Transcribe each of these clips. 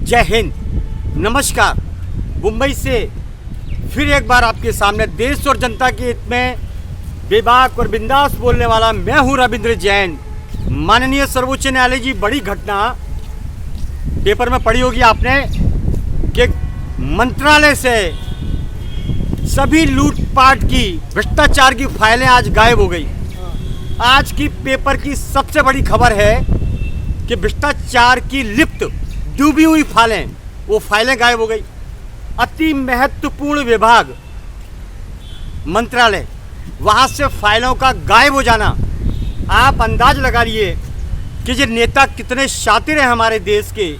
जय हिंद, नमस्कार। मुंबई से फिर एक बार आपके सामने देश और जनता के हित में बेबाक और बिंदास बोलने वाला मैं हूं रविंद्र जैन। माननीय सर्वोच्च न्यायालय जी, बड़ी घटना पेपर में पढ़ी होगी आपने कि मंत्रालय से सभी लूटपाट की, भ्रष्टाचार की फाइलें आज गायब हो गई। आज की पेपर की सबसे बड़ी खबर है कि भ्रष्टाचार की लिप्त डूबी हुई फाइलें, वो फाइलें गायब हो गई। अति महत्वपूर्ण विभाग मंत्रालय, वहाँ से फाइलों का गायब हो जाना, आप अंदाज लगा लिए कि ये नेता कितने शातिर हैं हमारे देश के,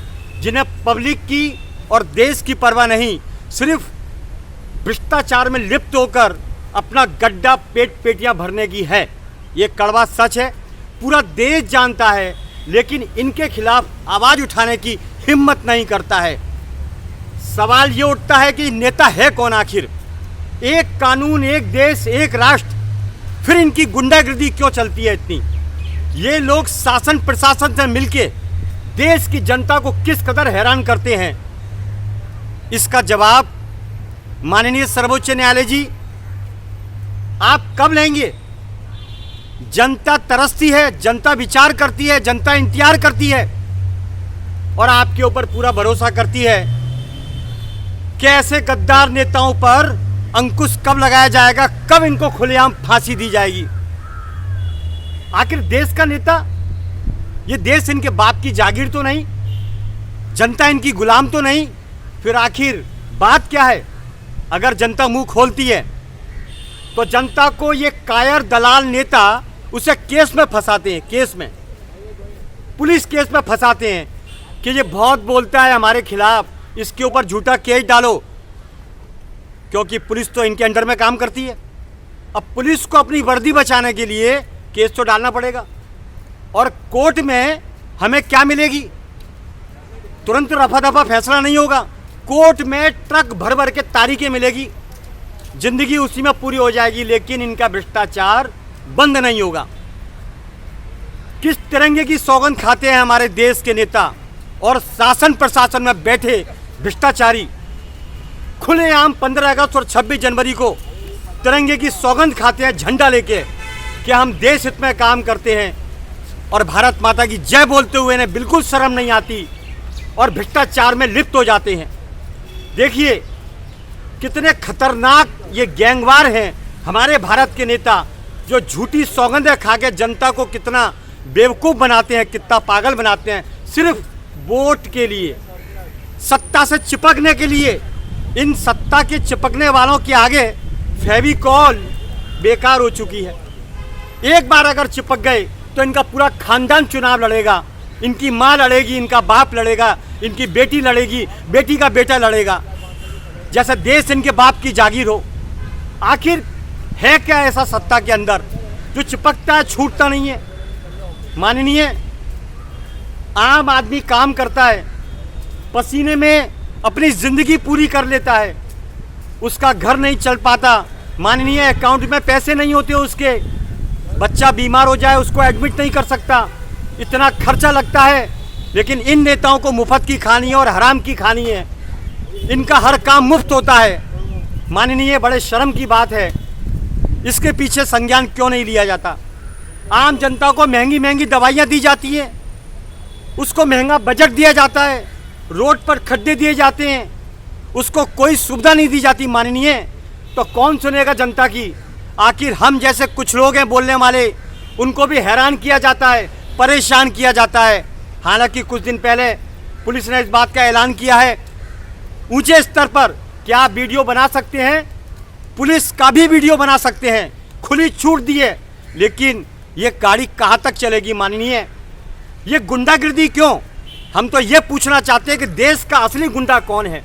जिन्हें पब्लिक की और देश की परवाह नहीं, सिर्फ भ्रष्टाचार में लिप्त होकर अपना गड्ढा पेटियां भरने की है। ये कड़वा सच है, पूरा देश जानता है, लेकिन इनके खिलाफ आवाज़ उठाने की हिम्मत नहीं करता है। सवाल ये उठता है कि नेता है कौन आखिर? एक कानून, एक देश, एक राष्ट्र, फिर इनकी गुंडागर्दी क्यों चलती है इतनी? ये लोग शासन प्रशासन से मिलके देश की जनता को किस कदर हैरान करते हैं, इसका जवाब माननीय सर्वोच्च न्यायालय जी आप कब लेंगे? जनता तरसती है, जनता विचार करती है, जनता इंतजार करती है और आपके ऊपर पूरा भरोसा करती है कि ऐसे गद्दार नेताओं पर अंकुश कब लगाया जाएगा, कब इनको खुलेआम फांसी दी जाएगी। आखिर देश का नेता, ये देश इनके बाप की जागीर तो नहीं, जनता इनकी गुलाम तो नहीं, फिर आखिर बात क्या है? अगर जनता मुंह खोलती है तो जनता को ये कायर दलाल नेता उसे केस में फंसाते हैं, केस में, पुलिस केस में फंसाते हैं कि ये बहुत बोलता है हमारे खिलाफ, इसके ऊपर झूठा केस डालो, क्योंकि पुलिस तो इनके अंडर में काम करती है। अब पुलिस को अपनी वर्दी बचाने के लिए केस तो डालना पड़ेगा और कोर्ट में हमें क्या मिलेगी? तुरंत रफा दफा फैसला नहीं होगा, कोर्ट में ट्रक भर भर के तारीखें मिलेगी, जिंदगी उसी में पूरी हो जाएगी, लेकिन इनका भ्रष्टाचार बंद नहीं होगा। किस तिरंगे की सौगंध खाते हैं हमारे देश के नेता और शासन प्रशासन में बैठे भ्रष्टाचारी, खुलेआम 15 अगस्त और 26 जनवरी को तिरंगे की सौगंध खाते हैं झंडा लेके कि हम देश हित में काम करते हैं और भारत माता की जय बोलते हुए इन्हें बिल्कुल शर्म नहीं आती और भ्रष्टाचार में लिप्त हो जाते हैं। देखिए कितने खतरनाक ये गैंगवार हैं हमारे भारत के नेता, जो झूठी सौगंधें खा के जनता को कितना बेवकूफ़ बनाते हैं, कितना पागल बनाते हैं, सिर्फ वोट के लिए, सत्ता से चिपकने के लिए। इन सत्ता के चिपकने वालों के आगे फेविकॉल बेकार हो चुकी है। एक बार अगर चिपक गए तो इनका पूरा खानदान चुनाव लड़ेगा, इनकी माँ लड़ेगी, इनका बाप लड़ेगा, इनकी बेटी लड़ेगी, बेटी का बेटा लड़ेगा, जैसे देश इनके बाप की जागीर हो। आखिर है क्या ऐसा सत्ता के अंदर जो चिपकता है, छूटता नहीं है? माननीय, आम आदमी काम करता है, पसीने में अपनी ज़िंदगी पूरी कर लेता है, उसका घर नहीं चल पाता, माननीय अकाउंट में पैसे नहीं होते उसके, बच्चा बीमार हो जाए उसको एडमिट नहीं कर सकता, इतना खर्चा लगता है। लेकिन इन नेताओं को मुफ्त की खानी है और हराम की खानी है, इनका हर काम मुफ्त होता है। माननीय, बड़े शर्म की बात है, इसके पीछे संज्ञान क्यों नहीं लिया जाता? आम जनता को महंगी महंगी दवाइयाँ दी जाती हैं, उसको महंगा बजट दिया जाता है, रोड पर खड्डे दिए जाते हैं, उसको कोई सुविधा नहीं दी जाती। माननीय, तो कौन सुनेगा जनता की? आखिर हम जैसे कुछ लोग हैं बोलने वाले, उनको भी हैरान किया जाता है, परेशान किया जाता है। हालांकि कुछ दिन पहले पुलिस ने इस बात का ऐलान किया है ऊंचे स्तर पर कि आप वीडियो बना सकते हैं, पुलिस का भी वीडियो बना सकते हैं, खुली छूट दी है। लेकिन ये गाड़ी कहाँ तक चलेगी? माननीय, ये गुंडागिर्दी क्यों? हम तो ये पूछना चाहते हैं कि देश का असली गुंडा कौन है,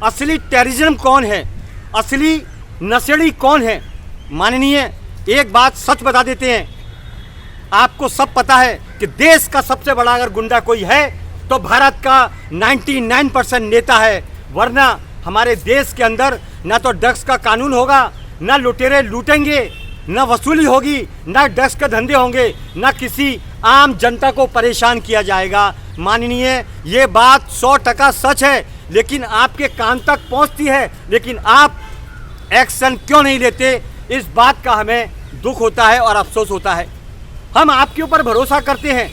असली टेररिज्म कौन है, असली नशेड़ी कौन है? माननीय, एक बात सच बता देते हैं, आपको सब पता है कि देश का सबसे बड़ा अगर गुंडा कोई है तो भारत का 99% नेता है, वरना हमारे देश के अंदर ना तो ड्रग्स का कानून होगा, ना लुटेरे लूटेंगे, ना वसूली होगी, ना ड्रग्स के धंधे होंगे, ना किसी आम जनता को परेशान किया जाएगा। माननीय, ये बात 100% सच है, लेकिन आपके कान तक पहुंचती है, लेकिन आप एक्शन क्यों नहीं लेते, इस बात का हमें दुख होता है और अफसोस होता है। हम आपके ऊपर भरोसा करते हैं,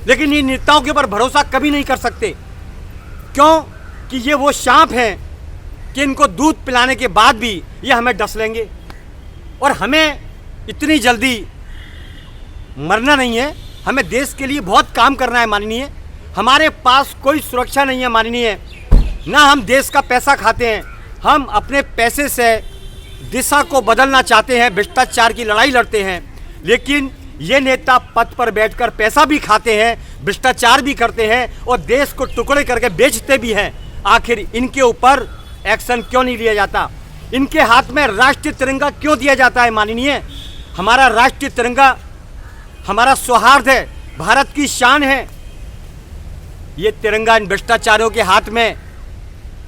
लेकिन इन नेताओं के ऊपर भरोसा कभी नहीं कर सकते। क्यों? कि ये वो सांप हैं कि इनको दूध पिलाने के बाद भी ये हमें डस लेंगे, और हमें इतनी जल्दी मरना नहीं है। हमें देश के लिए बहुत काम करना है माननीय। हमारे पास कोई सुरक्षा नहीं है माननीय, ना हम देश का पैसा खाते हैं। हम अपने पैसे से दिशा को बदलना चाहते हैं, भ्रष्टाचार की लड़ाई लड़ते हैं, लेकिन ये नेता पद पर बैठकर पैसा भी खाते हैं, भ्रष्टाचार भी करते हैं और देश को टुकड़े करके बेचते भी हैं। आखिर इनके ऊपर एक्शन क्यों नहीं लिया जाता? इनके हाथ में राष्ट्रीय तिरंगा क्यों दिया जाता है माननीय? हमारा राष्ट्रीय तिरंगा हमारा सौहार्द है, भारत की शान है। ये तिरंगा इन भ्रष्टाचारियों के हाथ में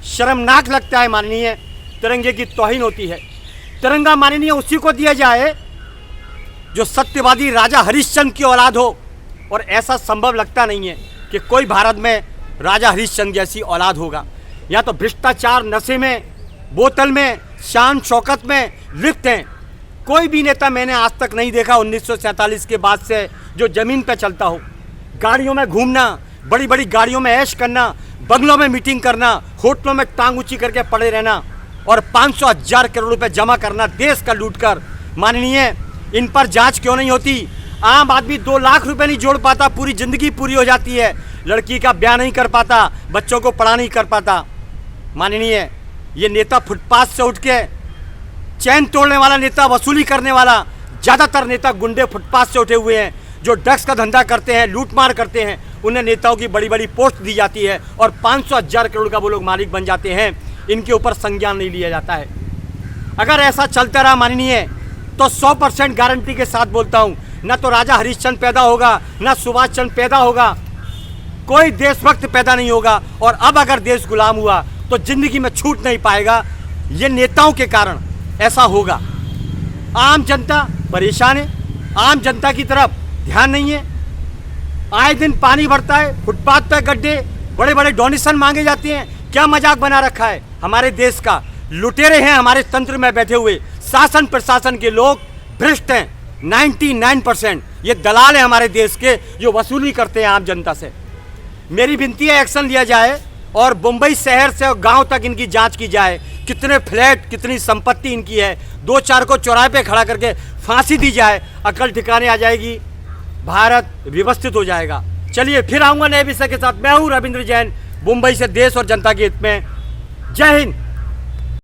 शर्मनाक लगता है माननीय। तिरंगे की तौहीन होती है। तिरंगा माननीय उसी को दिया जाए जो सत्यवादी राजा हरिश्चंद्र की औलाद हो, और ऐसा संभव लगता नहीं है कि कोई भारत में राजा हरिश्चंद्र जैसी औलाद होगा। या तो भ्रष्टाचार, नशे में, बोतल में, शान शौकत में लिप्त हैं। कोई भी नेता मैंने आज तक नहीं देखा 1947 के बाद से जो ज़मीन पर चलता हो। गाड़ियों में घूमना, बड़ी बड़ी गाड़ियों में ऐश करना, बंगलों में मीटिंग करना, होटलों में टांग ऊंची करके पड़े रहना और 500,000 करोड़ रुपए जमा करना देश का लूट कर। माननीय, इन पर जांच क्यों नहीं होती? आम आदमी 2 लाख रुपए नहीं जोड़ पाता, पूरी ज़िंदगी पूरी हो जाती है। लड़की का ब्याह नहीं कर पाता, बच्चों को पढ़ा नहीं कर पाता। माननीय, ये नेता फुटपाथ से उठ के चैन तोड़ने वाला नेता, वसूली करने वाला, ज़्यादातर नेता गुंडे फुटपाथ से उठे हुए हैं जो ड्रग्स का धंधा करते हैं, लूटमार करते हैं। उन्हें नेताओं की बड़ी बड़ी पोस्ट दी जाती है और 500,000 करोड़ का वो लोग मालिक बन जाते हैं। इनके ऊपर संज्ञान नहीं लिया जाता है। अगर ऐसा चलता रहा माननीय, तो 100% गारंटी के साथ बोलता हूँ, न तो राजा हरिश्चंद्र पैदा होगा, न सुभाष चंद्र पैदा होगा, कोई देशभक्त पैदा नहीं होगा। और अब अगर देश गुलाम हुआ तो जिंदगी में छूट नहीं पाएगा। ये नेताओं के कारण ऐसा होगा। आम जनता परेशान है, आम जनता की तरफ ध्यान नहीं है। आए दिन पानी भरता है, फुटपाथ पर गड्ढे, बड़े बड़े डोनेशन मांगे जाते हैं। क्या मजाक बना रखा है हमारे देश का? लुटेरे हैं हमारे तंत्र में बैठे हुए। शासन प्रशासन के लोग भ्रष्ट हैं 99%। ये दलाल हैं हमारे देश के जो वसूली करते हैं आम जनता से। मेरी विनती है, एक्शन लिया जाए और मुंबई शहर से गांव तक इनकी जांच की जाए। कितने फ्लैट, कितनी संपत्ति इनकी है, 2-4 को चौराहे पे खड़ा करके फांसी दी जाए, अकल ठिकाने आ जाएगी, भारत व्यवस्थित हो जाएगा। चलिए फिर आऊँगा नए विषय के साथ। मैं हूँ रविंद्र जैन, मुंबई से, देश और जनता के हित में। जय हिंद।